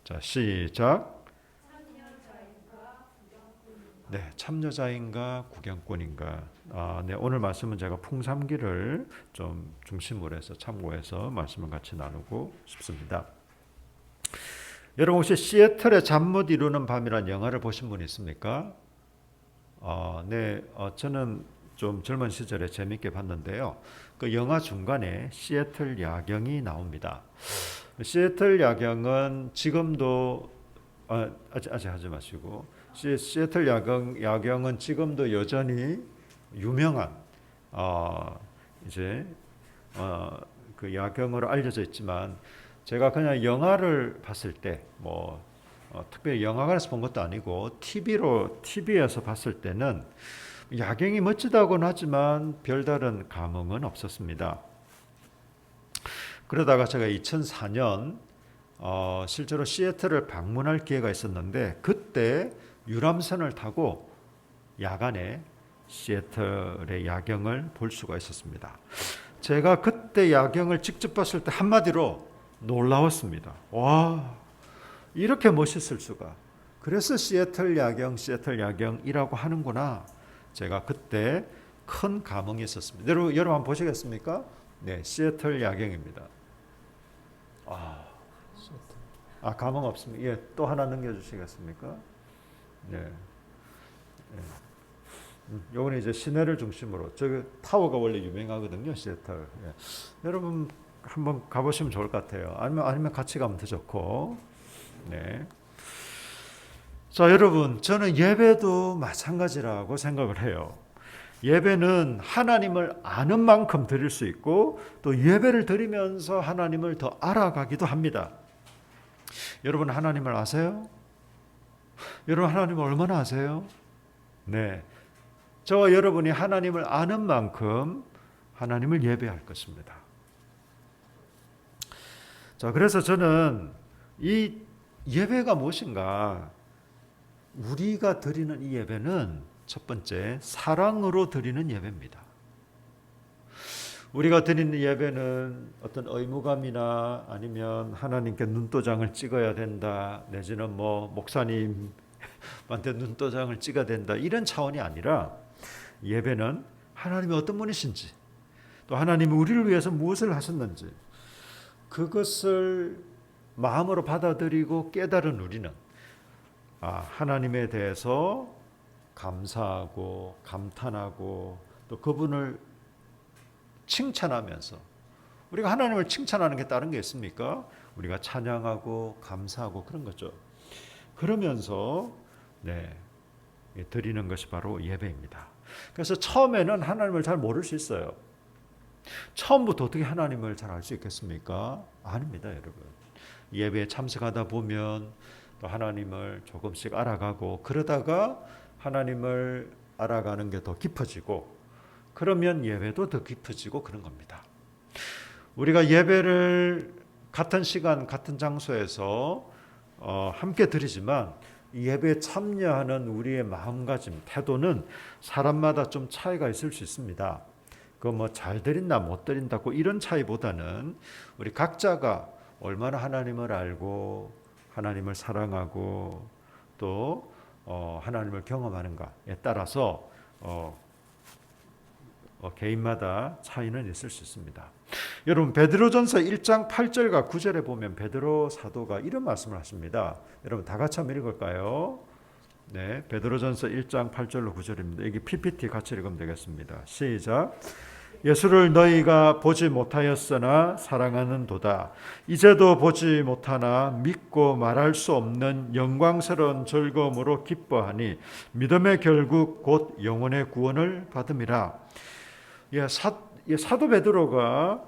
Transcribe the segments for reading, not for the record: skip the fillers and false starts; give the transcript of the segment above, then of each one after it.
자, 시작. 네, 참여자인가 구경꾼인가. 네, 오늘 말씀은 제가 풍삼기를 좀 중심으로 해서 참고해서 말씀을 같이 나누고 싶습니다. 여러분 혹시 시애틀의 잠 못 이루는 밤이라는 영화를 보신 분 있습니까? 네, 저는 좀 젊은 시절에 재밌게 봤는데요. 그 영화 중간에 시애틀 야경이 나옵니다. 시애틀 야경은 지금도 아직 하지 마시고 시애틀 야경은 지금도 여전히 유명한 이제 그 야경으로 알려져 있지만 제가 그냥 영화를 봤을 때 특별히 영화관에서 본 것도 아니고 TV에서 봤을 때는 야경이 멋지다고는 하지만 별다른 감흥은 없었습니다. 그러다가 제가 2004년 실제로 시애틀을 방문할 기회가 있었는데 그때 유람선을 타고 야간에 시애틀의 야경을 볼 수가 있었습니다. 제가 그때 야경을 직접 봤을 때 한마디로 놀라웠습니다. 와, 이렇게 멋있을 수가. 그래서 시애틀 야경이라고 하는구나. 제가 그때 큰 감흥이 있었습니다. 여러분 한번 보시겠습니까? 네, 시애틀 야경입니다. 감흥 없습니다. 예, 또 하나 넘겨주시겠습니까? 네. 네. 요거는 이제 시내를 중심으로 저기 타워가 원래 유명하거든요, 시애틀. 예. 여러분 한번 가보시면 좋을 것 같아요. 아니면 같이 가면 더 좋고. 네. 자, 여러분, 저는 예배도 마찬가지라고 생각을 해요. 예배는 하나님을 아는 만큼 드릴 수 있고 또 예배를 드리면서 하나님을 더 알아가기도 합니다. 여러분 하나님을 아세요? 여러분 하나님을 얼마나 아세요? 네, 저와 여러분이 하나님을 아는 만큼 하나님을 예배할 것입니다. 자, 그래서 저는 이 예배가 무엇인가? 우리가 드리는 이 예배는 첫 번째 사랑으로 드리는 예배입니다. 우리가 드리는 예배는 어떤 의무감이나 아니면 하나님께 눈도장을 찍어야 된다 내지는 목사님한테 눈도장을 찍어야 된다 이런 차원이 아니라 예배는 하나님이 어떤 분이신지 또 하나님이 우리를 위해서 무엇을 하셨는지 그것을 마음으로 받아들이고 깨달은 우리는 하나님에 대해서 감사하고 감탄하고 또 그분을 칭찬하면서 우리가 하나님을 칭찬하는 게 다른 게 있습니까? 우리가 찬양하고 감사하고 그런 거죠. 그러면서 드리는 것이 바로 예배입니다. 그래서 처음에는 하나님을 잘 모를 수 있어요. 처음부터 어떻게 하나님을 잘 알 수 있겠습니까? 아닙니다, 여러분. 예배에 참석하다 보면 또 하나님을 조금씩 알아가고 그러다가 하나님을 알아가는 게 더 깊어지고 그러면 예배도 더 깊어지고 그런 겁니다. 우리가 예배를 같은 시간 같은 장소에서 함께 드리지만 예배에 참여하는 우리의 마음가짐, 태도는 사람마다 좀 차이가 있을 수 있습니다. 잘 드린다 못 드린다고 이런 차이보다는 우리 각자가 얼마나 하나님을 알고 하나님을 사랑하고 또 하나님을 경험하는가에 따라서 개인마다 차이는 있을 수 있습니다. 여러분 베드로전서 1장 8절과 9절에 보면 베드로 사도가 이런 말씀을 하십니다. 여러분 다 같이 한번 읽을까요? 네, 베드로전서 1장 8절로 9절입니다. 여기 PPT 같이 읽으면 되겠습니다. 시작. 예수를 너희가 보지 못하였으나 사랑하는 도다. 이제도 보지 못하나 믿고 말할 수 없는 영광스러운 즐거움으로 기뻐하니 믿음의 결국 곧 영혼의 구원을 받음이라. 사도 베드로가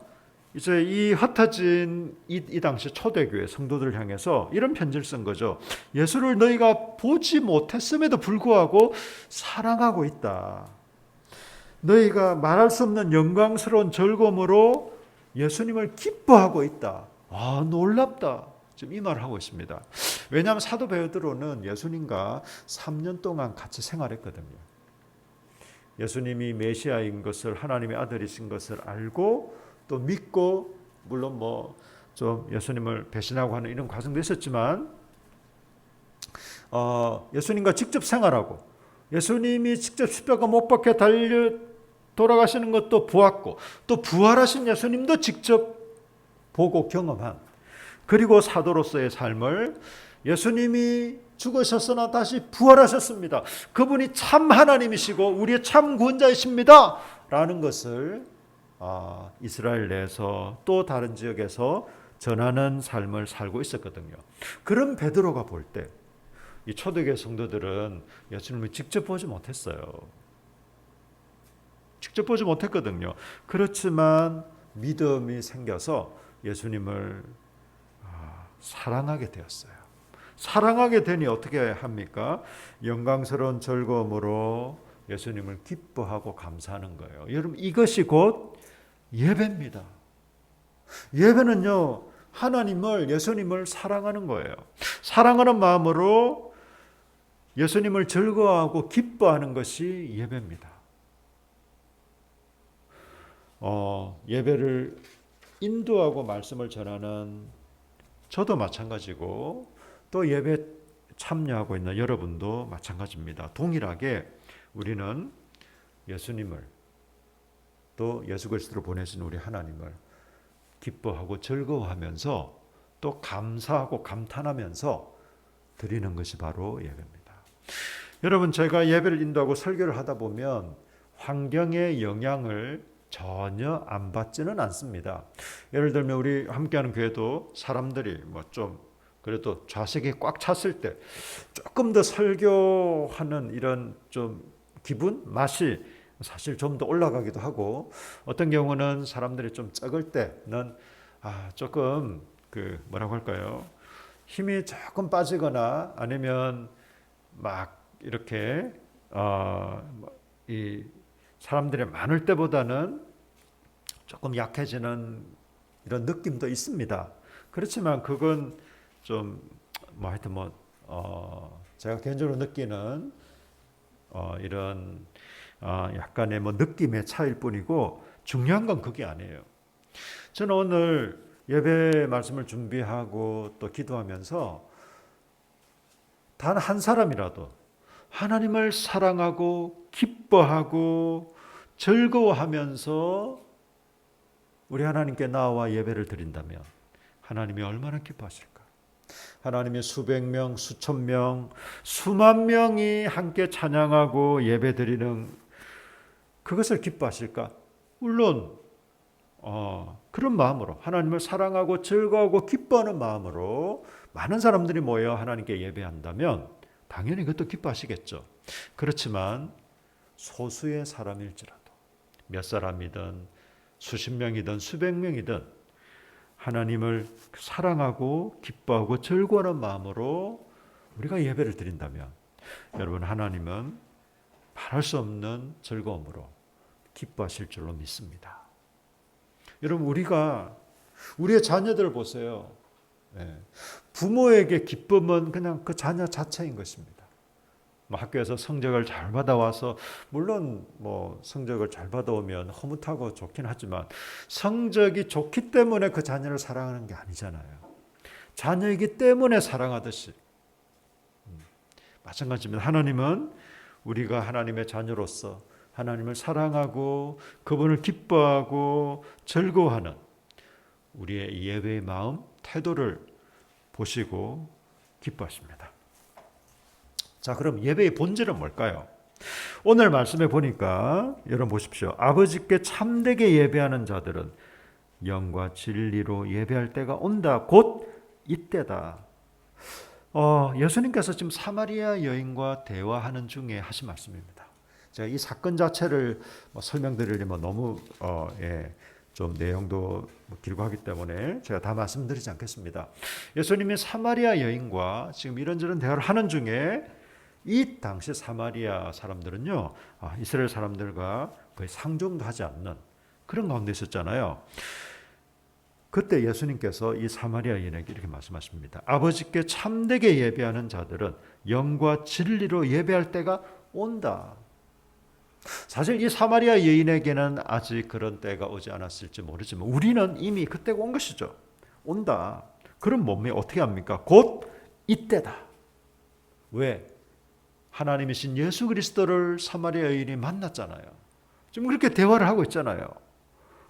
이제 이 흩어진 이 당시 초대교회 성도들을 향해서 이런 편지를 쓴 거죠. 예수를 너희가 보지 못했음에도 불구하고 사랑하고 있다. 너희가 말할 수 없는 영광스러운 즐거움으로 예수님을 기뻐하고 있다. 놀랍다. 지금 이 말을 하고 있습니다. 왜냐하면 사도 베드로는 예수님과 3년 동안 같이 생활했거든요. 예수님이 메시아인 것을 하나님의 아들이신 것을 알고 또 믿고 물론 좀 예수님을 배신하고 하는 이런 과정도 있었지만 예수님과 직접 생활하고 예수님이 직접 십자가 못 박혀 달려 돌아가시는 것도 보았고 또 부활하신 예수님도 직접 보고 경험한, 그리고 사도로서의 삶을 예수님이 죽으셨으나 다시 부활하셨습니다. 그분이 참 하나님이시고 우리의 참 구원자이십니다. 라는 것을 이스라엘 내에서 또 다른 지역에서 전하는 삶을 살고 있었거든요. 그런 베드로가 볼 때 이 초대교회 성도들은 예수님을 직접 보지 못했어요. 직접 보지 못했거든요. 그렇지만 믿음이 생겨서 예수님을 사랑하게 되었어요. 사랑하게 되니 어떻게 합니까? 영광스러운 즐거움으로 예수님을 기뻐하고 감사하는 거예요. 여러분, 이것이 곧 예배입니다. 예배는요, 하나님을, 예수님을 사랑하는 거예요. 사랑하는 마음으로 예수님을 즐거워하고 기뻐하는 것이 예배입니다. 예배를 인도하고 말씀을 전하는 저도 마찬가지고 또 예배 참여하고 있는 여러분도 마찬가지입니다. 동일하게 우리는 예수님을, 또 예수 그리스도를 보내신 우리 하나님을 기뻐하고 즐거워하면서 또 감사하고 감탄하면서 드리는 것이 바로 예배입니다. 여러분, 제가 예배를 인도하고 설교를 하다 보면 환경의 영향을 전혀 안 받지는 않습니다. 예를 들면 우리 함께하는 교회도 사람들이 좀 그래도 좌석이 꽉 찼을 때 조금 더 설교하는 이런 좀 기분, 맛이 사실 좀 더 올라가기도 하고, 어떤 경우는 사람들이 좀 적을 때는 조금 뭐라고 할까요? 힘이 조금 빠지거나 아니면 막 이렇게 이 사람들이 많을 때보다는 조금 약해지는 이런 느낌도 있습니다. 그렇지만 그건 좀 하여튼 제가 개인적으로 느끼는 이런 약간의 느낌의 차이일 뿐이고 중요한 건 그게 아니에요. 저는 오늘 예배 말씀을 준비하고 또 기도하면서 단 한 사람이라도 하나님을 사랑하고 기뻐하고 즐거워하면서 우리 하나님께 나와 예배를 드린다면 하나님이 얼마나 기뻐하실까? 하나님이 수백 명, 수천 명, 수만 명이 함께 찬양하고 예배 드리는 그것을 기뻐하실까? 물론 그런 마음으로 하나님을 사랑하고 즐거워하고 기뻐하는 마음으로 많은 사람들이 모여 하나님께 예배한다면 당연히 그것도 기뻐하시겠죠. 그렇지만 소수의 사람일지라도 몇 사람이든 수십 명이든 수백 명이든 하나님을 사랑하고 기뻐하고 즐거워하는 마음으로 우리가 예배를 드린다면 여러분, 하나님은 말할 수 없는 즐거움으로 기뻐하실 줄로 믿습니다. 여러분, 우리의 자녀들을 보세요. 부모에게 기쁨은 그냥 그 자녀 자체인 것입니다. 학교에서 성적을 잘 받아와서, 물론 성적을 잘 받아오면 흐뭇하고 좋긴 하지만 성적이 좋기 때문에 그 자녀를 사랑하는 게 아니잖아요. 자녀이기 때문에 사랑하듯이 마찬가지입니다. 하나님은 우리가 하나님의 자녀로서 하나님을 사랑하고 그분을 기뻐하고 즐거워하는 우리의 예배의 마음, 태도를 보시고 기뻐하십니다. 자, 그럼 예배의 본질은 뭘까요? 오늘 말씀에 보니까 여러분 보십시오. 아버지께 참되게 예배하는 자들은 영과 진리로 예배할 때가 온다. 곧 이때다. 예수님께서 지금 사마리아 여인과 대화하는 중에 하신 말씀입니다. 제가 이 사건 자체를 설명드리려면 너무 좀 내용도 길고 하기 때문에 제가 다 말씀드리지 않겠습니다. 예수님이 사마리아 여인과 지금 이런저런 대화를 하는 중에 이 당시 사마리아 사람들은요, 이스라엘 사람들과 거의 상종도 하지 않는 그런 가운데 있었잖아요. 그때 예수님께서 이 사마리아 여인에게 이렇게 말씀하십니다. 아버지께 참되게 예배하는 자들은 영과 진리로 예배할 때가 온다. 사실 이 사마리아 여인에게는 아직 그런 때가 오지 않았을지 모르지만 우리는 이미 그때가 온 것이죠. 온다. 그럼 몸이 어떻게 합니까? 곧 이때다. 왜? 하나님이신 예수 그리스도를 사마리아 여인이 만났잖아요. 지금 그렇게 대화를 하고 있잖아요.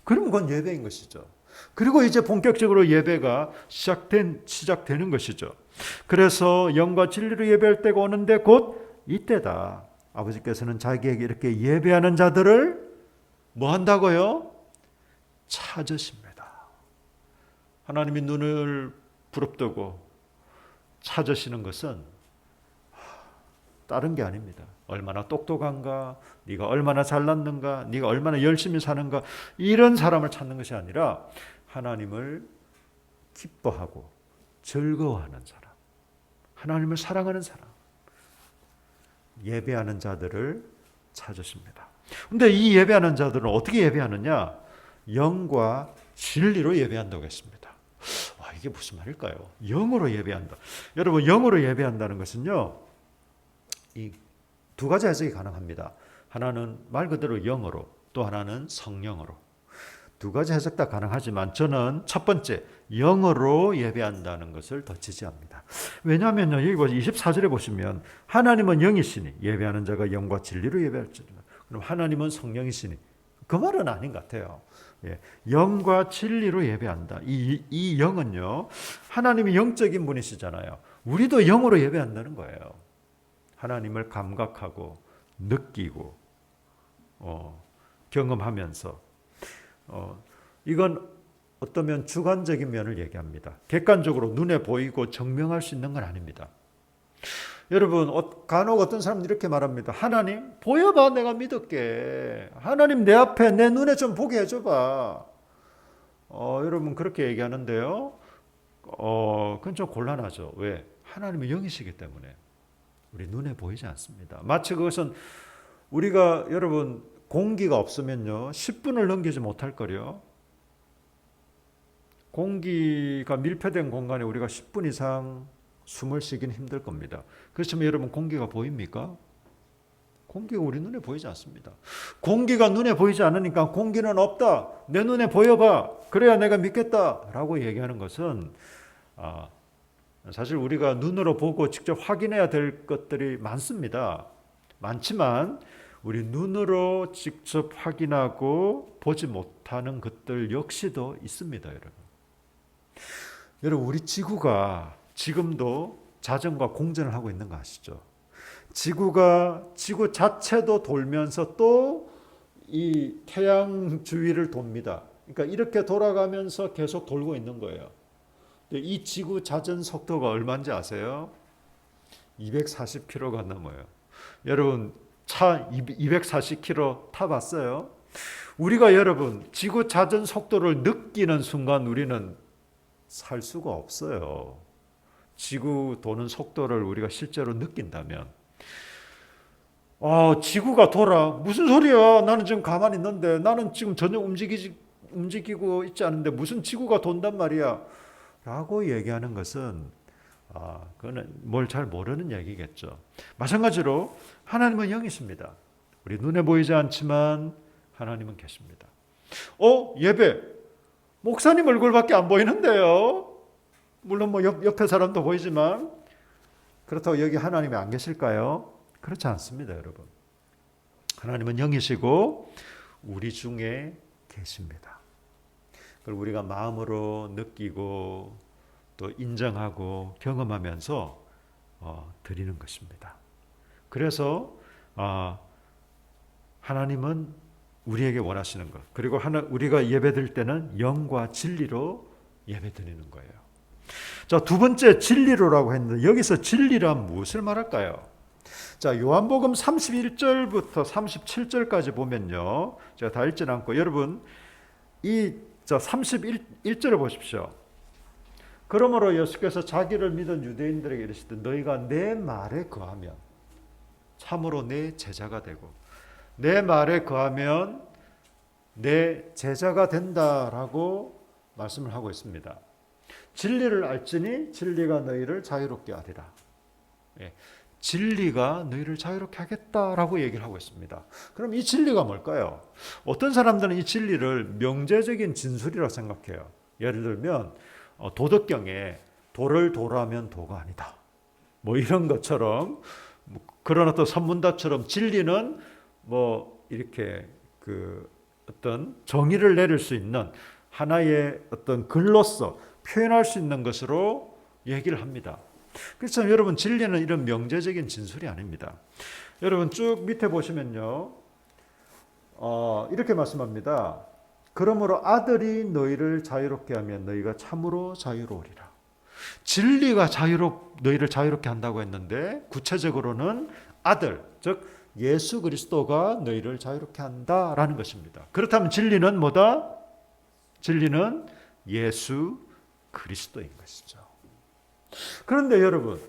그러면 그건 예배인 것이죠. 그리고 이제 본격적으로 예배가 시작되는 것이죠. 그래서 영과 진리로 예배할 때가 오는데 곧 이때다. 아버지께서는 자기에게 이렇게 예배하는 자들을 뭐 한다고요? 찾으십니다. 하나님이 눈을 부릅뜨고 찾으시는 것은 다른 게 아닙니다. 얼마나 똑똑한가, 네가 얼마나 잘났는가, 네가 얼마나 열심히 사는가, 이런 사람을 찾는 것이 아니라 하나님을 기뻐하고 즐거워하는 사람, 하나님을 사랑하는 사람, 예배하는 자들을 찾으십니다. 근데 이 예배하는 자들은 어떻게 예배하느냐? 영과 진리로 예배한다고 했습니다. 이게 무슨 말일까요? 영으로 예배한다. 여러분, 영으로 예배한다는 것은요, 이 두 가지 해석이 가능합니다. 하나는 말 그대로 영으로, 또 하나는 성령으로. 두 가지 해석 다 가능하지만 저는 첫 번째 영으로 예배한다는 것을 더 지지합니다. 왜냐하면요, 여기 24절에 보시면 하나님은 영이시니 예배하는 자가 영과 진리로 예배할지니라. 그럼 하나님은 성령이시니 그 말은 아닌 것 같아요. 영과 진리로 예배한다. 이 영은요, 하나님이 영적인 분이시잖아요. 우리도 영으로 예배한다는 거예요. 하나님을 감각하고 느끼고 경험하면서 이건 어떠면 주관적인 면을 얘기합니다. 객관적으로 눈에 보이고 증명할 수 있는 건 아닙니다. 여러분, 간혹 어떤 사람은 이렇게 말합니다. 하나님 보여봐, 내가 믿을게. 하나님 내 앞에 내 눈에 좀 보게 해줘봐. 여러분 그렇게 얘기하는데요, 그건 좀 곤란하죠. 왜? 하나님은 영이시기 때문에 우리 눈에 보이지 않습니다. 마치 그것은 우리가, 여러분, 공기가 없으면요 10분을 넘기지 못할 거요. 공기가 밀폐된 공간에 우리가 10분 이상 숨을 쉬기는 힘들 겁니다. 그렇지만 여러분, 공기가 보입니까? 공기가 우리 눈에 보이지 않습니다. 공기가 눈에 보이지 않으니까 공기는 없다, 내 눈에 보여봐, 그래야 내가 믿겠다 라고 얘기하는 것은 사실 우리가 눈으로 보고 직접 확인해야 될 것들이 많습니다. 많지만 우리 눈으로 직접 확인하고 보지 못하는 것들 역시도 있습니다. 여러분, 우리 지구가 지금도 자전과 공전을 하고 있는 거 아시죠? 지구 자체도 돌면서 또 이 태양 주위를 돕니다. 그러니까 이렇게 돌아가면서 계속 돌고 있는 거예요. 이 지구 자전 속도가 얼마인지 아세요? 240km가 넘어요. 여러분, 차 240km 타봤어요? 우리가, 여러분, 지구 자전 속도를 느끼는 순간 우리는 살 수가 없어요. 지구 도는 속도를 우리가 실제로 느낀다면, 지구가 돌아. 무슨 소리야? 나는 지금 가만히 있는데, 나는 지금 전혀 움직이고 있지 않은데 무슨 지구가 돈단 말이야? 라고 얘기하는 것은 그거는 뭘 잘 모르는 얘기겠죠. 마찬가지로 하나님은 영이십니다. 우리 눈에 보이지 않지만 하나님은 계십니다. 예배, 목사님 얼굴밖에 안 보이는데요. 물론 뭐 옆에 사람도 보이지만 그렇다고 여기 하나님이 안 계실까요? 그렇지 않습니다, 여러분. 하나님은 영이시고 우리 중에 계십니다. 그걸 우리가 마음으로 느끼고 또 인정하고 경험하면서 드리는 것입니다. 그래서 하나님은 우리에게 원하시는 것, 그리고 우리가 예배드릴 때는 영과 진리로 예배드리는 거예요. 자, 두 번째 진리로라고 했는데 여기서 진리란 무엇을 말할까요? 자, 요한복음 31절부터 37절까지 보면요, 제가 다 읽지는 않고 여러분 31절을 보십시오. 그러므로 예수께서 자기를 믿은 유대인들에게 이르시되 너희가 내 말에 거하면 참으로 내 제자가 되고 내 말에 거하면 내 제자가 된다라고 말씀을 하고 있습니다. 진리를 알지니 진리가 너희를 자유롭게 하리라. 진리가 너희를 자유롭게 하겠다라고 얘기를 하고 있습니다. 그럼 이 진리가 뭘까요? 어떤 사람들은 이 진리를 명제적인 진술이라고 생각해요. 예를 들면 도덕경에 도를 도라면 도가 아니다, 뭐 이런 것처럼 그런 어떤 선문답처럼 진리는 뭐 이렇게 그 어떤 정의를 내릴 수 있는 하나의 어떤 글로서 표현할 수 있는 것으로 얘기를 합니다. 그렇죠. 여러분 진리는 이런 명제적인 진술이 아닙니다. 여러분 쭉 밑에 보시면요. 이렇게 말씀합니다. 그러므로 아들이 너희를 자유롭게 하면 너희가 참으로 자유로우리라. 진리가 너희를 자유롭게 한다고 했는데 구체적으로는 아들, 즉 예수 그리스도가 너희를 자유롭게 한다라는 것입니다. 그렇다면 진리는 뭐다? 진리는 예수 그리스도인 것이죠. 그런데 여러분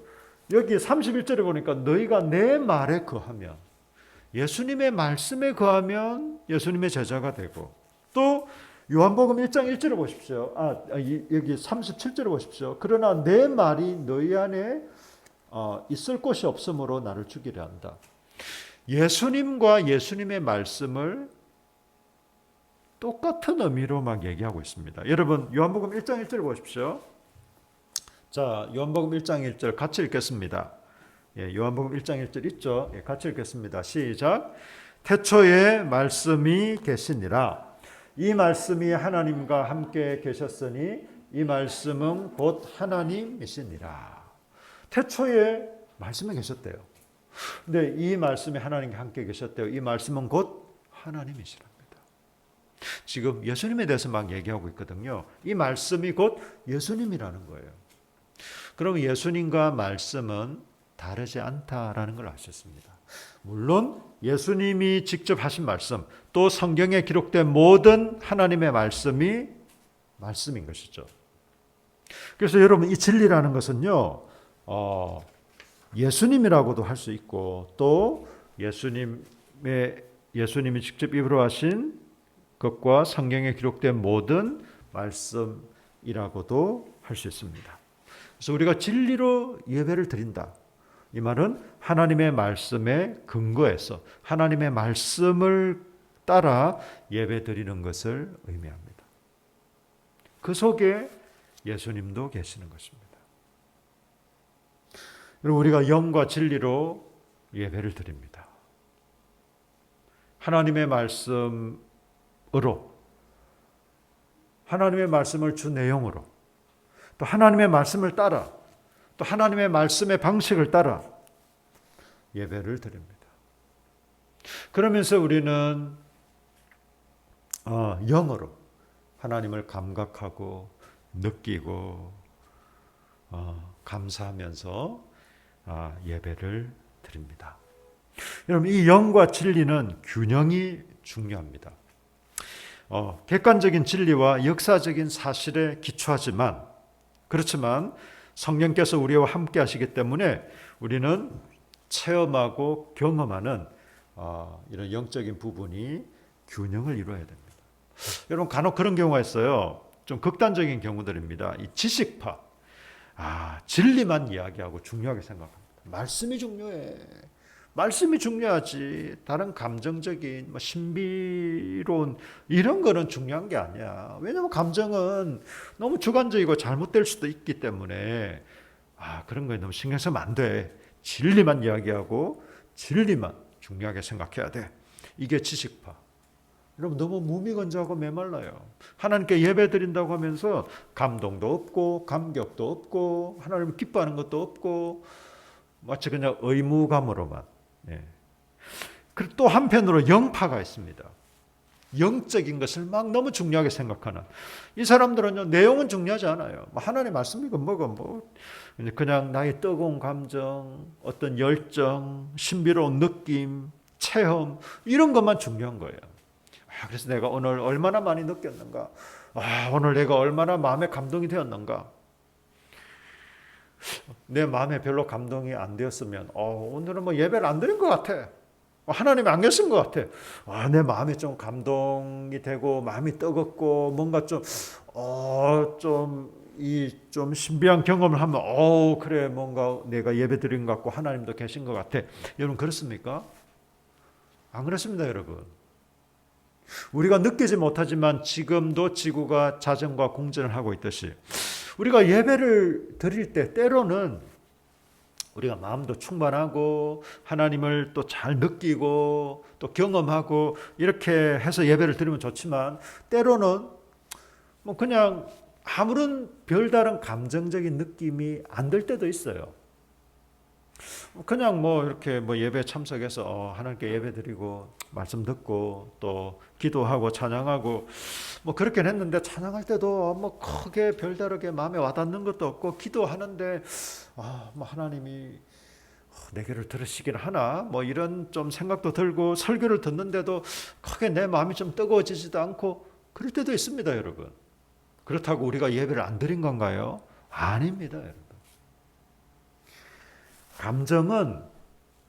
여기 31절에 보니까 너희가 내 말에 거하면, 예수님의 말씀에 거하면 예수님의 제자가 되고, 또 요한복음 1장 1절을 보십시오. 여기 37절을 보십시오. 그러나 내 말이 너희 안에 있을 곳이 없으므로 나를 죽이려 한다. 예수님과 예수님의 말씀을 똑같은 의미로 막 얘기하고 있습니다. 여러분 요한복음 1장 1절을 보십시오. 자, 요한복음 1장 1절 같이 읽겠습니다. 요한복음 1장 1절 있죠? 같이 읽겠습니다. 시작. 태초에 말씀이 계시니라. 이 말씀이 하나님과 함께 계셨으니 이 말씀은 곧 하나님이시니라. 태초에 말씀이 계셨대요. 근데 이 말씀이 하나님과 함께 계셨대요. 이 말씀은 곧 하나님이시랍니다. 지금 예수님에 대해서 막 얘기하고 있거든요. 이 말씀이 곧 예수님이라는 거예요. 그럼 예수님과 말씀은 다르지 않다라는 걸 아셨습니다. 물론 예수님이 직접 하신 말씀, 또 성경에 기록된 모든 하나님의 말씀이 말씀인 것이죠. 그래서 여러분 이 진리라는 것은요, 예수님이라고도 할 수 있고, 또 예수님이 직접 입으로 하신 것과 성경에 기록된 모든 말씀이라고도 할 수 있습니다. 그래서 우리가 진리로 예배를 드린다. 이 말은 하나님의 말씀에 근거해서 하나님의 말씀을 따라 예배 드리는 것을 의미합니다. 그 속에 예수님도 계시는 것입니다. 그리고 우리가 영과 진리로 예배를 드립니다. 하나님의 말씀으로, 하나님의 말씀을 주 내용으로, 또 하나님의 말씀을 따라, 또 하나님의 말씀의 방식을 따라 예배를 드립니다. 그러면서 우리는 영으로 하나님을 감각하고 느끼고 감사하면서 예배를 드립니다. 여러분 이 영과 진리는 균형이 중요합니다. 객관적인 진리와 역사적인 사실에 기초하지만, 그렇지만 성령께서 우리와 함께 하시기 때문에 우리는 체험하고 경험하는 이런 영적인 부분이 균형을 이루어야 됩니다. 여러분 간혹 그런 경우가 있어요. 좀 극단적인 경우들입니다. 이 지식파, 진리만 이야기하고 중요하게 생각합니다. 말씀이 중요해. 말씀이 중요하지. 다른 감정적인 신비로운 이런 거는 중요한 게 아니야. 왜냐하면 감정은 너무 주관적이고 잘못될 수도 있기 때문에 그런 거에 너무 신경 쓰면 안 돼. 진리만 이야기하고 진리만 중요하게 생각해야 돼. 이게 지식파. 여러분 너무 무미건조하고 메말라요. 하나님께 예배 드린다고 하면서 감동도 없고 감격도 없고 하나님을 기뻐하는 것도 없고 마치 그냥 의무감으로만. 그리고 또 한편으로 영파가 있습니다. 영적인 것을 막 너무 중요하게 생각하는 이 사람들은요, 내용은 중요하지 않아요. 하나님 말씀이고 뭐고 그냥 나의 뜨거운 감정, 어떤 열정, 신비로운 느낌, 체험 이런 것만 중요한 거예요. 그래서 내가 오늘 얼마나 많이 느꼈는가, 오늘 내가 얼마나 마음에 감동이 되었는가. 내 마음에 별로 감동이 안 되었으면 오늘은 예배를 안 드린 것 같아. 하나님이 안 계신 것 같아. 내 마음에 좀 감동이 되고 마음이 뜨겁고 뭔가 좀 신비한 경험을 하면 그래 뭔가 내가 예배 드린 것 같고 하나님도 계신 것 같아. 여러분 그렇습니까? 안 그렇습니다, 여러분. 우리가 느끼지 못하지만 지금도 지구가 자전과 공전을 하고 있듯이 우리가 예배를 드릴 때 때로는 우리가 마음도 충만하고 하나님을 또 잘 느끼고 또 경험하고 이렇게 해서 예배를 드리면 좋지만 때로는 뭐 그냥 아무런 별다른 감정적인 느낌이 안 들 때도 있어요. 그냥 뭐 이렇게 뭐 예배 참석해서 하나님께 예배 드리고 말씀 듣고 또 기도하고 찬양하고 뭐 그렇게 했는데 찬양할 때도 뭐 크게 별다르게 마음에 와닿는 것도 없고 기도하는데 뭐 하나님이 내 귀를 들으시긴 하나 뭐 이런 좀 생각도 들고 설교를 듣는데도 크게 내 마음이 좀 뜨거워지지도 않고 그럴 때도 있습니다, 여러분. 그렇다고 우리가 예배를 안 드린 건가요? 아닙니다, 여러분. 감정은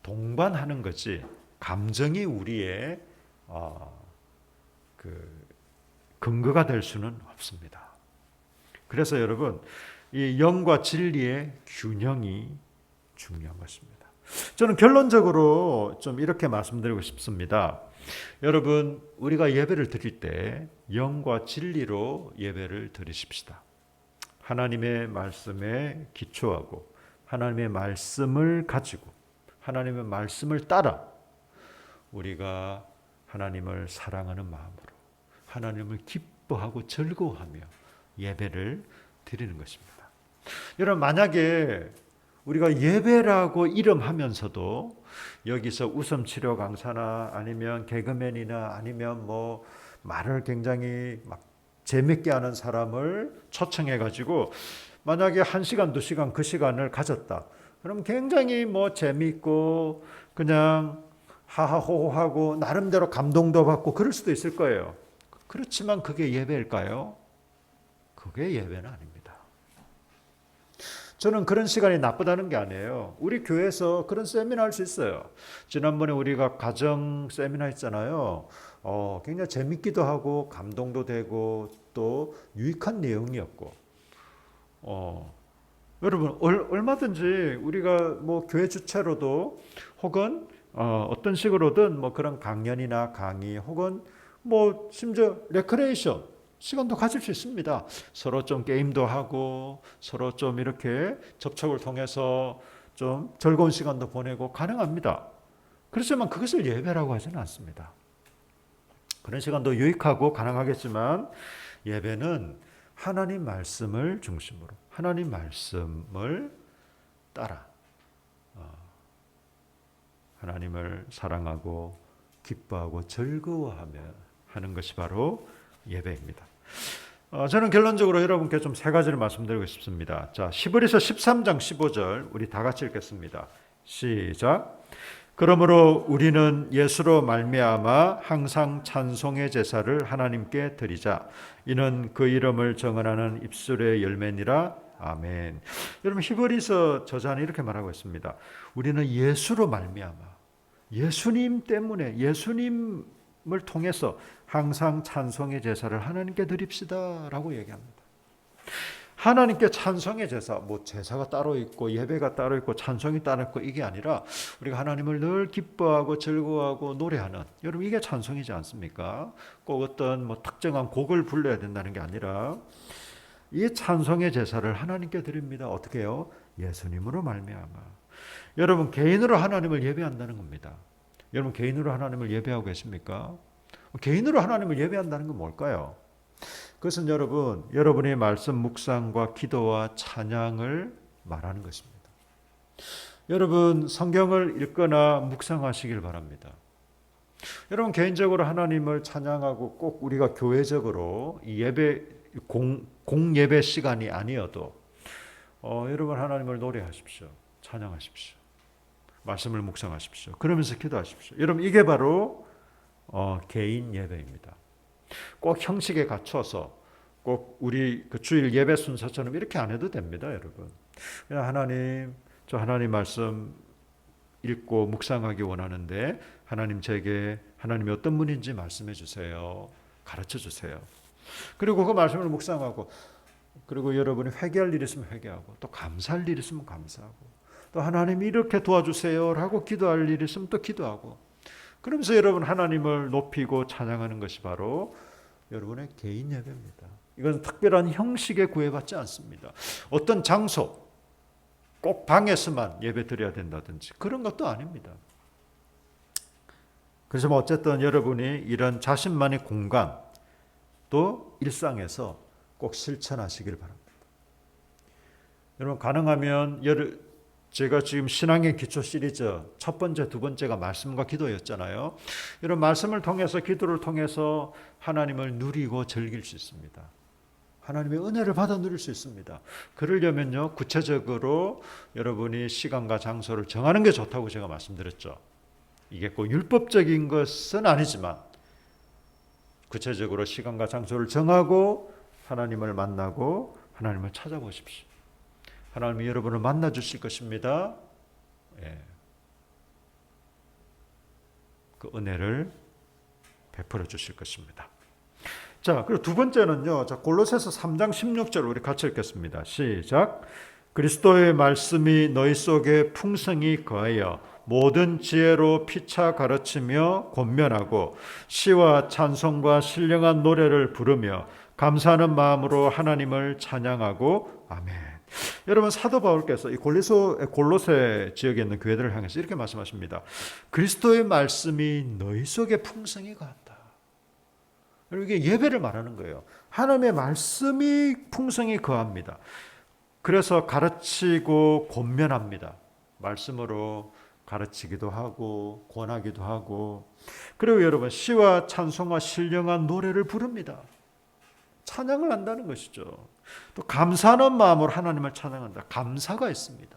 동반하는 거지 감정이 우리의 근거가 될 수는 없습니다. 그래서 여러분 이 영과 진리의 균형이 중요한 것입니다. 저는 결론적으로 좀 이렇게 말씀드리고 싶습니다. 여러분 우리가 예배를 드릴 때 영과 진리로 예배를 드리십시다. 하나님의 말씀에 기초하고 하나님의 말씀을 가지고 하나님의 말씀을 따라 우리가 하나님을 사랑하는 마음으로 하나님을 기뻐하고 즐거워하며 예배를 드리는 것입니다. 여러분 만약에 우리가 예배라고 이름하면서도 여기서 웃음 치료 강사나 아니면 개그맨이나 아니면 뭐 말을 굉장히 막 재밌게 하는 사람을 초청해 가지고 만약에 1시간, 2시간 그 시간을 가졌다. 그럼 굉장히 뭐 재밌고 그냥 하하호호하고 나름대로 감동도 받고 그럴 수도 있을 거예요. 그렇지만 그게 예배일까요? 그게 예배는 아닙니다. 저는 그런 시간이 나쁘다는 게 아니에요. 우리 교회에서 그런 세미나 할 수 있어요. 지난번에 우리가 가정 세미나 했잖아요. 굉장히 재밌기도 하고 감동도 되고 또 유익한 내용이었고 여러분 얼마든지 우리가 뭐 교회 주최로도 혹은 어떤 식으로든 뭐 그런 강연이나 강의 혹은 뭐 심지어 레크레이션 시간도 가질 수 있습니다. 서로 좀 게임도 하고 서로 좀 이렇게 접촉을 통해서 좀 즐거운 시간도 보내고 가능합니다. 그렇지만 그것을 예배라고 하지는 않습니다. 그런 시간도 유익하고 가능하겠지만 예배는 하나님 말씀을 중심으로 하나님 말씀을 따라 하나님을 사랑하고 기뻐하고 즐거워하며 하는 것이 바로 예배입니다. 저는 결론적으로 여러분께 좀 세 가지를 말씀드리고 싶습니다. 자, 히브리서 13장 15절 우리 다 같이 읽겠습니다. 시작. 그러므로 우리는 예수로 말미암아 항상 찬송의 제사를 하나님께 드리자. 이는 그 이름을 정언하는 입술의 열매니라. 아멘. 여러분 히브리서 저자는 이렇게 말하고 있습니다. 우리는 예수로 말미암아 예수님 때문에 예수님을 통해서 항상 찬송의 제사를 하나님께 드립시다라고 얘기합니다. 하나님께 찬송의 제사, 뭐 제사가 따로 있고 예배가 따로 있고 찬송이 따로 있고 이게 아니라 우리가 하나님을 늘 기뻐하고 즐거워하고 노래하는 여러분 이게 찬송이지 않습니까? 꼭 어떤 뭐 특정한 곡을 불러야 된다는 게 아니라 이 찬송의 제사를 하나님께 드립니다. 어떻게 해요? 예수님으로 말미암아. 여러분 개인으로 하나님을 예배한다는 겁니다. 여러분 개인으로 하나님을 예배하고 계십니까? 개인으로 하나님을 예배한다는 건 뭘까요? 그것은 여러분, 여러분의 말씀 묵상과 기도와 찬양을 말하는 것입니다. 여러분 성경을 읽거나 묵상하시길 바랍니다. 여러분 개인적으로 하나님을 찬양하고 꼭 우리가 교회적으로 예배 공예배 시간이 아니어도 여러분 하나님을 노래하십시오. 찬양하십시오. 말씀을 묵상하십시오. 그러면서 기도하십시오. 여러분 이게 바로 개인 예배입니다. 꼭 형식에 갖춰서 꼭 우리 그 주일 예배 순서처럼 이렇게 안 해도 됩니다, 여러분. 그냥 하나님, 저 하나님 말씀 읽고 묵상하기 원하는데 하나님 제게 하나님이 어떤 분인지 말씀해 주세요. 가르쳐 주세요. 그리고 그 말씀을 묵상하고 그리고 여러분이 회개할 일 있으면 회개하고 또 감사할 일 있으면 감사하고 또 하나님이 이렇게 도와주세요라고 기도할 일 있으면 또 기도하고 그러면서 여러분 하나님을 높이고 찬양하는 것이 바로 여러분의 개인 예배입니다. 이건 특별한 형식에 구애받지 않습니다. 어떤 장소, 꼭 방에서만 예배 드려야 된다든지 그런 것도 아닙니다. 그래서 뭐 어쨌든 여러분이 이런 자신만의 공간 또 일상에서 꼭 실천하시길 바랍니다. 여러분 가능하면 제가 지금 신앙의 기초 시리즈 첫 번째, 두 번째가 말씀과 기도였잖아요. 이런 말씀을 통해서 기도를 통해서 하나님을 누리고 즐길 수 있습니다. 하나님의 은혜를 받아 누릴 수 있습니다. 그러려면요 구체적으로 여러분이 시간과 장소를 정하는 게 좋다고 제가 말씀드렸죠. 이게 꼭 율법적인 것은 아니지만 구체적으로 시간과 장소를 정하고 하나님을 만나고 하나님을 찾아보십시오. 하나님이 여러분을 만나 주실 것입니다. 예. 그 은혜를 베풀어 주실 것입니다. 자, 그리고 두 번째는요. 자, 골로새서 3장 16절 우리 같이 읽겠습니다. 시작. 그리스도의 말씀이 너희 속에 풍성히 거하여 모든 지혜로 피차 가르치며 권면하고 시와 찬송과 신령한 노래를 부르며 감사하는 마음으로 하나님을 찬양하고 아멘. 여러분 사도 바울께서 이 골로새 지역에 있는 교회들을 향해서 이렇게 말씀하십니다. 그리스도의 말씀이 너희 속에 풍성히 거한다. 이게 예배를 말하는 거예요. 하나님의 말씀이 풍성히 거합니다. 그래서 가르치고 권면합니다. 말씀으로 가르치기도 하고 권하기도 하고 그리고 여러분 시와 찬송과 신령한 노래를 부릅니다. 찬양을 한다는 것이죠. 또 감사하는 마음으로 하나님을 찬양한다. 감사가 있습니다.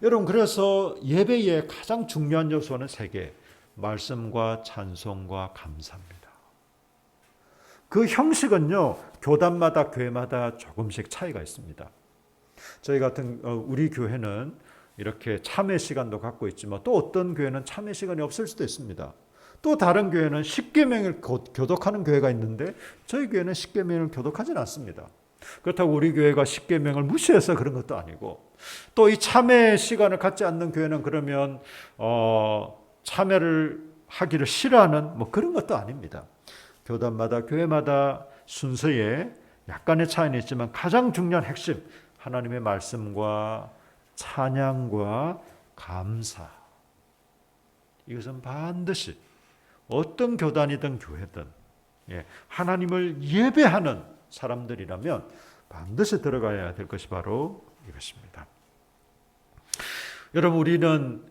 여러분 그래서 예배의 가장 중요한 요소는 세 개. 말씀과 찬송과 감사입니다. 그 형식은요 교단마다 교회마다 조금씩 차이가 있습니다. 저희 같은 우리 교회는 이렇게 참회 시간도 갖고 있지만 또 어떤 교회는 참회 시간이 없을 수도 있습니다. 또 다른 교회는 십계명을 교독하는 교회가 있는데 저희 교회는 십계명을 교독하지는 않습니다. 그렇다고 우리 교회가 십계명을 무시해서 그런 것도 아니고 또 이 참회 시간을 갖지 않는 교회는 그러면 참회를 하기를 싫어하는 뭐 그런 것도 아닙니다. 교단마다 교회마다 순서에 약간의 차이는 있지만 가장 중요한 핵심 하나님의 말씀과 찬양과 감사 이것은 반드시 어떤 교단이든 교회든 하나님을 예배하는 사람들이라면 반드시 들어가야 될 것이 바로 이것입니다. 여러분 우리는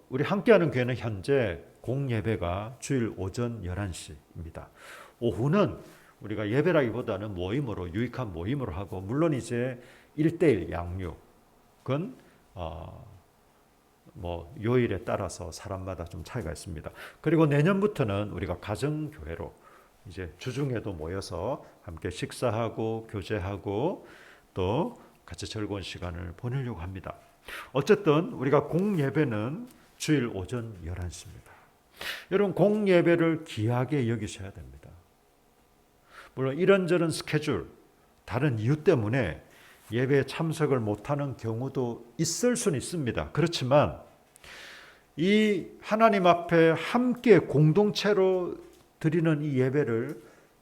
우리 함께하는 교회는 현재 공예배가 주일 오전 11시입니다. 오후는 우리가 예배라기보다는 모임으로 유익한 모임으로 하고 물론 이제 1:1 양육은 뭐 요일에 따라서 사람마다 좀 차이가 있습니다. 그리고 내년부터는 우리가 가정교회로 이제 주중에도 모여서 함께 식사하고 교제하고 또 같이 즐거운 시간을 보내려고 합니다. 어쨌든 우리가 공예배는 주일 오전 11시입니다. 여러분 공예배를 귀하게 여기셔야 됩니다. 물론 이런저런 스케줄, 다른 이유 때문에 예배에 참석을 못하는 경우도 있을 수는 있습니다. 그렇지만 이 하나님 앞에 함께 공동체로 드리는 이 예배를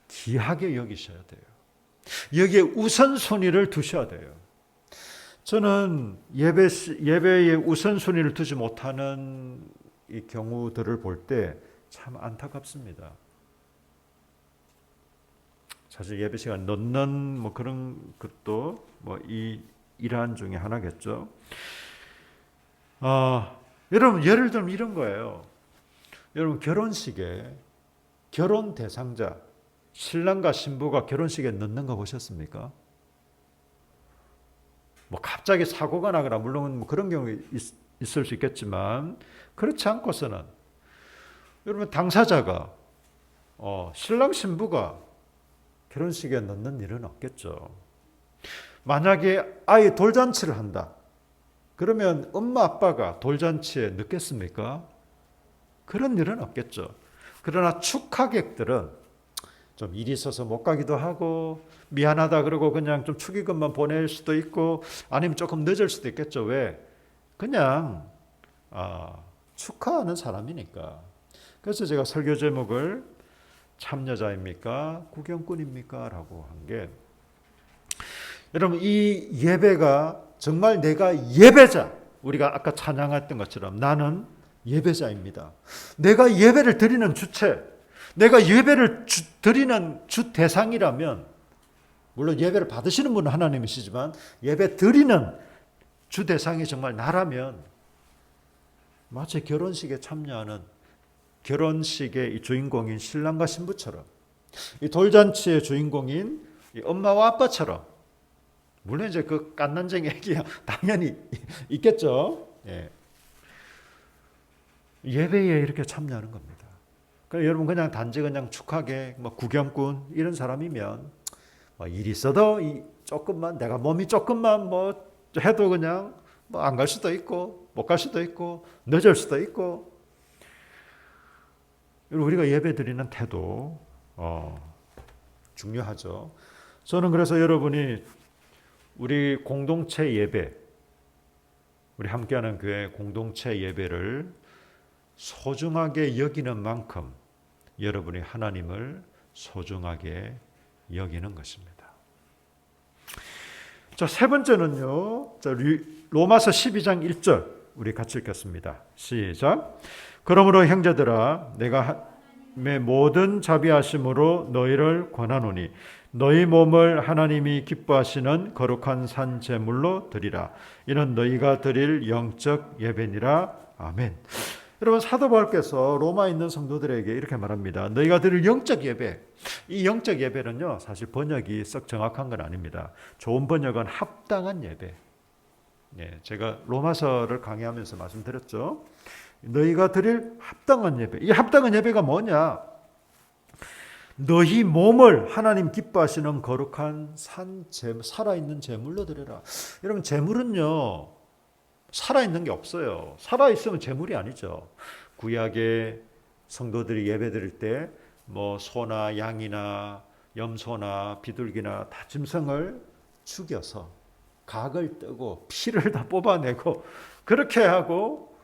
귀하게 여기셔야 돼요. 여기에 우선순위를 두셔야 돼요. 저는 예배에 우선순위를 두지 못하는 이 경우들을 볼 때 참 안타깝습니다. 사실 예배 시간 넣는 뭐 그런 것도 뭐 이 일환 중에 하나겠죠. 여러분 예를 들면 이런 거예요. 여러분 결혼식에 결혼 대상자 신랑과 신부가 결혼식에 넣는 거 보셨습니까? 뭐 갑자기 사고가 나거나 물론 뭐 그런 경우 있을 수 있겠지만 그렇지 않고서는 여러분 당사자가 신랑 신부가 결혼식에 넣는 일은 없겠죠. 만약에 아이 돌잔치를 한다. 그러면 엄마 아빠가 돌잔치에 넣겠습니까? 그런 일은 없겠죠. 그러나 축하객들은 좀 일이 있어서 못 가기도 하고 미안하다 그러고 그냥 좀 축의금만 보낼 수도 있고 아니면 조금 늦을 수도 있겠죠. 왜? 그냥 축하하는 사람이니까. 그래서 제가 설교 제목을 참여자입니까? 구경꾼입니까? 라고 한 게 여러분 이 예배가 정말 내가 예배자, 우리가 아까 찬양했던 것처럼 나는 예배자입니다. 내가 예배를 드리는 주체, 내가 예배를 드리는 주 대상이라면, 물론 예배를 받으시는 분은 하나님이시지만 예배 드리는 주 대상이 정말 나라면 마치 결혼식에 참여하는 결혼식의 이 주인공인 신랑과 신부처럼, 이 돌잔치의 주인공인 이 엄마와 아빠처럼, 물론 이제 그 갓난쟁이 애기야 당연히 있겠죠. 예. 예배에 이렇게 참여하는 겁니다. 그러니까 여러분 그냥 단지 그냥 축하게 뭐 구경꾼 이런 사람이면 뭐 일이 있어도 조금만 내가 몸이 조금만 뭐 해도 그냥 뭐 안 갈 수도 있고 못 갈 수도 있고 늦을 수도 있고. 우리가 예배 드리는 태도 중요하죠. 저는 그래서 여러분이 우리 공동체 예배, 우리 함께하는 교회 공동체 예배를 소중하게 여기는 만큼 여러분이 하나님을 소중하게 여기는 것입니다. 자, 세 번째는요. 자, 로마서 12장 1절 우리 같이 읽겠습니다. 시작. 그러므로 형제들아 내가 하나님의 모든 자비하심으로 너희를 권하노니 너희 몸을 하나님이 기뻐하시는 거룩한 산 제물로 드리라. 이는 너희가 드릴 영적 예배니라. 아멘. 여러분 사도 바울께서 로마에 있는 성도들에게 이렇게 말합니다. 너희가 드릴 영적 예배. 이 영적 예배는요, 사실 번역이 썩 정확한 건 아닙니다. 좋은 번역은 합당한 예배. 예, 제가 로마서를 강의하면서 말씀드렸죠. 너희가 드릴 합당한 예배. 이 합당한 예배가 뭐냐? 너희 몸을 하나님 기뻐하시는 거룩한 살아있는 제물로 드려라. 여러분 제물은요 살아있는 게 없어요. 살아있으면 제물이 아니죠. 구약의 성도들이 예배 드릴 때 뭐 소나 양이나 염소나 비둘기나 다 짐승을 죽여서 각을 뜨고 피를 다 뽑아내고 그렇게 하고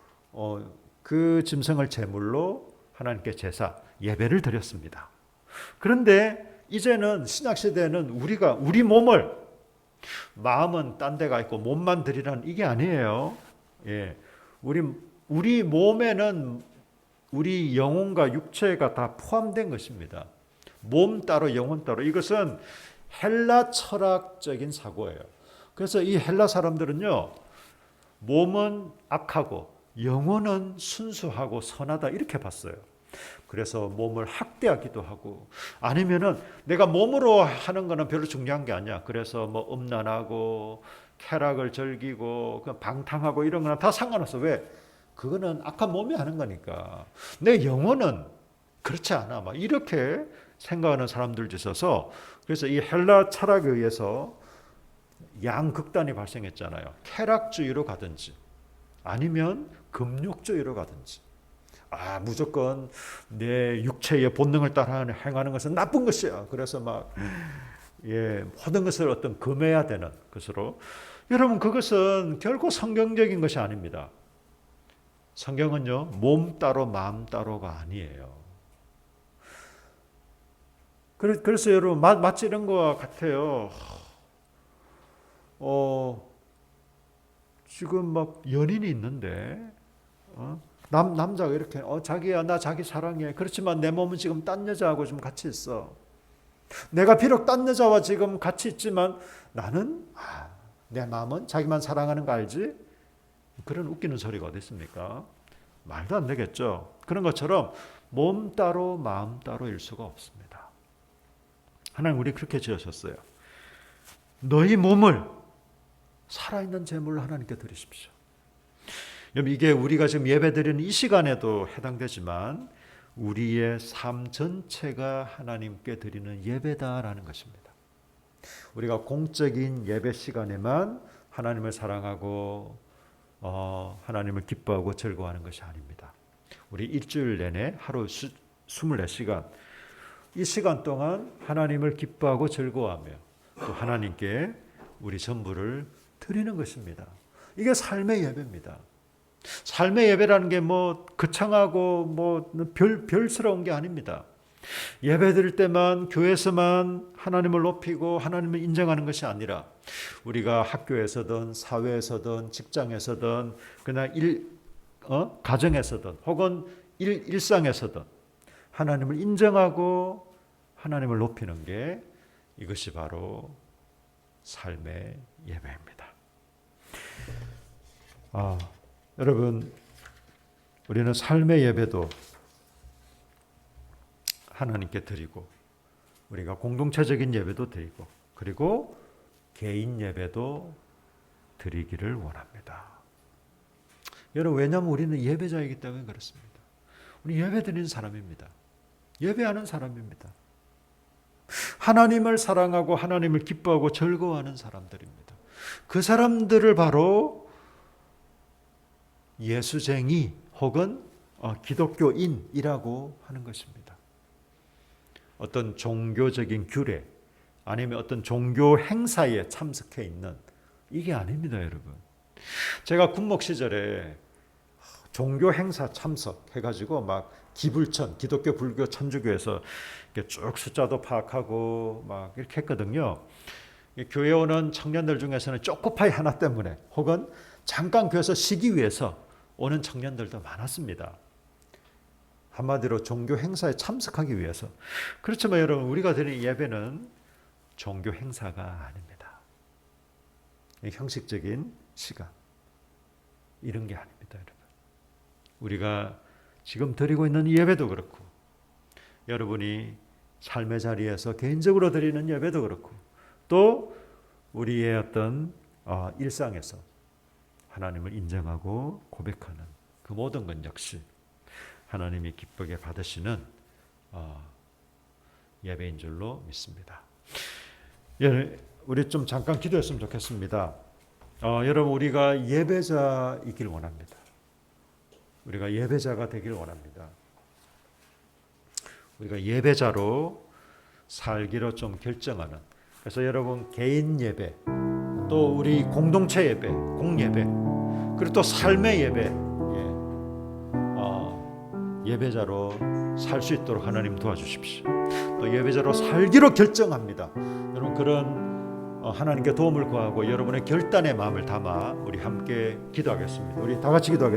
그 짐승을 제물로 하나님께 제사 예배를 드렸습니다. 그런데 이제는 신약시대에는 우리 몸을, 마음은 딴 데가 있고 몸만 드리라는 이게 아니에요. 예. 우리 몸에는 우리 영혼과 육체가 다 포함된 것입니다. 몸 따로 영혼 따로. 이것은 헬라 철학적인 사고예요. 그래서 이 헬라 사람들은요, 몸은 악하고 영혼은 순수하고 선하다 이렇게 봤어요. 그래서 몸을 학대하기도 하고, 아니면은 내가 몸으로 하는 거는 별로 중요한 게 아니야. 그래서 뭐 음란하고 쾌락을 즐기고 방탕하고 이런 거는 다 상관없어. 왜? 그거는 악한 몸이 하는 거니까. 내 영혼은 그렇지 않아. 막 이렇게 생각하는 사람들도 있어서, 그래서 이 헬라 철학에 의해서 양극단이 발생했잖아요. 쾌락주의로 가든지 아니면 금욕주의로 가든지. 무조건 내 육체의 본능을 따라 행하는 것은 나쁜 것이야. 그래서 막 모든 것을 어떤 금해야 되는 것으로. 여러분 그것은 결코 성경적인 것이 아닙니다. 성경은요 몸 따로 마음 따로가 아니에요. 그래서 여러분 마치 이런 것 같아요. 지금 막 연인이 있는데 남자가 이렇게 자기야 나 자기 사랑해. 그렇지만 내 몸은 지금 딴 여자하고 좀 같이 있어. 내가 비록 딴 여자와 지금 같이 있지만 나는 내 마음은 자기만 사랑하는 거 알지? 그런 웃기는 소리가 어디 있습니까? 말도 안 되겠죠. 그런 것처럼 몸 따로 마음 따로일 수가 없습니다. 하나님 우리 그렇게 지으셨어요. 너희 몸을 살아있는 제물로 하나님께 드리십시오. 이게 우리가 지금 예배드리는 이 시간에도 해당되지만 우리의 삶 전체가 하나님께 드리는 예배다라는 것입니다. 우리가 공적인 예배 시간에만 하나님을 사랑하고 하나님을 기뻐하고 즐거워하는 것이 아닙니다. 우리 일주일 내내 하루 24시간 이 시간 동안 하나님을 기뻐하고 즐거워하며 또 하나님께 우리 전부를 드리는 것입니다. 이게 삶의 예배입니다. 삶의 예배라는 게 뭐 거창하고 뭐 별스러운 게 아닙니다. 예배 드릴 때만 교회에서만 하나님을 높이고 하나님을 인정하는 것이 아니라 우리가 학교에서든 사회에서든 직장에서든 그냥 가정에서든 혹은 일상에서든 하나님을 인정하고 하나님을 높이는 게 이것이 바로 삶의 예배입니다. 여러분, 우리는 삶의 예배도 하나님께 드리고 우리가 공동체적인 예배도 드리고 그리고 개인 예배도 드리기를 원합니다. 여러분, 왜냐하면 우리는 예배자이기 때문에 그렇습니다. 우리 예배 드리는 사람입니다. 예배하는 사람입니다. 하나님을 사랑하고 하나님을 기뻐하고 즐거워하는 사람들입니다. 그 사람들을 바로 예수쟁이 혹은 기독교인이라고 하는 것입니다. 어떤 종교적인 규례 아니면 어떤 종교 행사에 참석해 있는 이게 아닙니다, 여러분. 제가 군목 시절에 종교 행사 참석해가지고 막 기불천, 기독교, 불교, 천주교에서 이렇게 쭉 숫자도 파악하고 막 이렇게 했거든요. 교회 오는 청년들 중에서는 초코파이 하나 때문에 혹은 잠깐 교회에서 쉬기 위해서 오는 청년들도 많았습니다. 한마디로 종교 행사에 참석하기 위해서. 그렇지만 여러분, 우리가 드리는 예배는 종교 행사가 아닙니다. 형식적인 시간 이런 게 아닙니다, 여러분. 우리가 지금 드리고 있는 예배도 그렇고 여러분이 삶의 자리에서 개인적으로 드리는 예배도 그렇고 또 우리의 어떤 일상에서 하나님을 인정하고 고백하는 그 모든 건 역시 하나님이 기쁘게 받으시는 예배인 줄로 믿습니다. 우리 좀 잠깐 기도했으면 좋겠습니다. 여러분, 우리가 예배자이길 원합니다. 우리가 예배자가 되길 원합니다. 우리가 예배자로 살기로 좀 결정하는. 그래서 여러분, 개인 예배, 또 우리 공동체 예배, 공예배, 그리고 또 삶의 예배, 예배자로 살 수 있도록 하나님 도와주십시오. 또 예배자로 살기로 결정합니다. 여러분, 그런 하나님께 도움을 구하고 여러분의 결단의 마음을 담아 우리 함께 기도하겠습니다. 우리 다 같이 기도하겠습니다.